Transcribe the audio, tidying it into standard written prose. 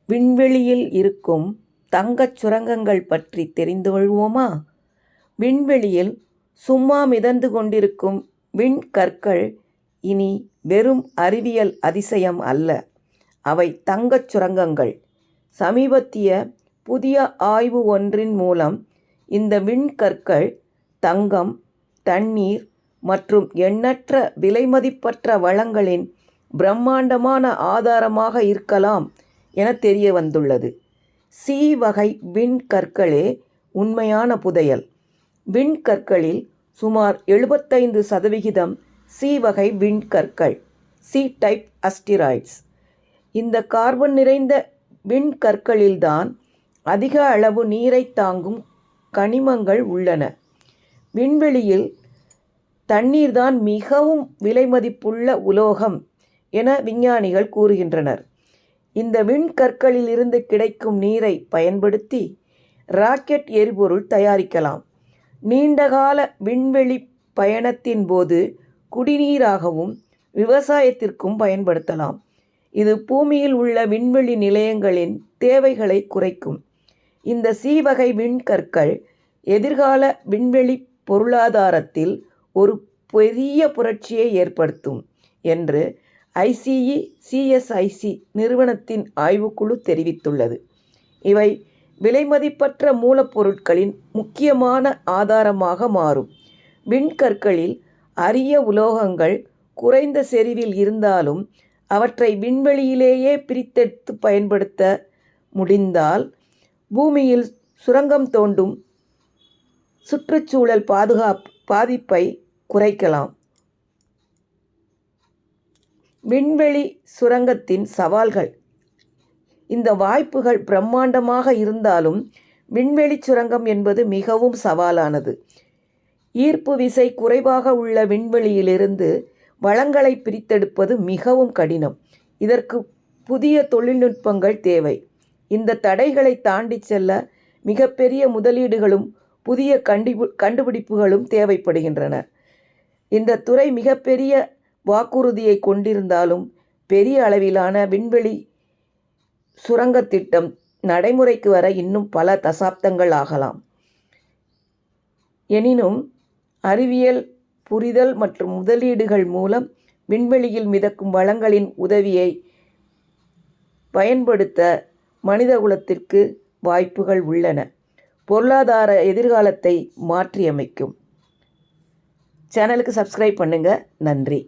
விண்வெளியில் இருக்கும் தங்கச் சுரங்கங்கள் பற்றி தெரிந்து கொள்வோமா? விண்வெளியில் சும்மா மிதந்து கொண்டிருக்கும் விண்கற்கள் இனி வெறும் அறிவியல் அதிசயம் அல்ல, அவை தங்கச் சுரங்கங்கள். சமீபத்திய புதிய ஆய்வு ஒன்றின் மூலம் இந்த விண்கற்கள் தங்கம், தண்ணீர் மற்றும் எண்ணற்ற விலைமதிப்பற்ற வளங்களின் பிரம்மாண்டமான ஆதாரமாக இருக்கலாம் என தெரிய வந்துள்ளது. சி வகை விண்கற்களே உண்மையான புதையல். விண்கற்களில் சுமார் 75% சி வகை விண்கற்கள், சி டைப் அஸ்டிராய்ட்ஸ். இந்த கார்பன் நிறைந்த விண்கற்களில்தான் அதிக அளவு நீரை தாங்கும் கனிமங்கள் உள்ளன. விண்வெளியில் தண்ணீர்தான் மிகவும் விலைமதிப்புள்ள உலோகம் என விஞ்ஞானிகள் கூறுகின்றனர். இந்த விண்கற்களிலிருந்து கிடைக்கும் நீரை பயன்படுத்தி ராக்கெட் எரிபொருள் தயாரிக்கலாம். நீண்டகால விண்வெளி பயணத்தின் போது குடிநீராகவும் விவசாயத்திற்கும் பயன்படுத்தலாம். இது பூமியில் உள்ள விண்வெளி நிலையங்களின் தேவைகளை குறைக்கும். இந்த சி வகை விண்கற்கள் எதிர்கால விண்வெளி பொருளாதாரத்தில் ஒரு பெரிய புரட்சியை ஏற்படுத்தும் என்று CSIC நிறுவனத்தின் ஆய்வுக்குழு தெரிவித்துள்ளது. இவை விலைமதிப்பற்ற மூலப்பொருட்களின் முக்கியமான ஆதாரமாக மாறும். விண்கற்களில் அரிய உலோகங்கள் குறைந்த செறிவில் இருந்தாலும் அவற்றை விண்வெளியிலேயே பிரித்தெடுத்து பயன்படுத்த முடிந்தால் பூமியில் சுரங்கம் தோண்டும் சுற்றுச்சூழல் பாதிப்பை குறைக்கலாம். விண்வெளி சுரங்கத்தின் சவால்கள். இந்த வாய்ப்புகள் பிரம்மாண்டமாக இருந்தாலும் விண்வெளி சுரங்கம் என்பது மிகவும் சவாலானது. ஈர்ப்பு விசை குறைவாக உள்ள விண்வெளியிலிருந்து வளங்களை பிரித்தெடுப்பது மிகவும் கடினம். இதற்கு புதிய தொழில்நுட்பங்கள் தேவை. இந்த தடைகளை தாண்டி செல்ல மிகப்பெரிய முதலீடுகளும் புதிய கண்டுபிடிப்புகளும் தேவைப்படுகின்றன. இந்த துறை மிகப்பெரிய வாக்குறுதியை கொண்டிருந்தாலும் பெரிய அளவிலான விண்வெளி சுரங்க திட்டம் நடைமுறைக்கு வர இன்னும் பல தசாப்தங்கள் ஆகலாம். எனினும் அறிவியல் புரிதல் மற்றும் முதலீடுகள் மூலம் விண்வெளியில் மிதக்கும் வளங்களின் உதவியை பயன்படுத்த மனிதகுலத்திற்கு வாய்ப்புகள் உள்ளன. பொருளாதார எதிர்காலத்தை மாற்றியமைக்கும். சேனலுக்கு சப்ஸ்கிரைப் பண்ணுங்க. நன்றி.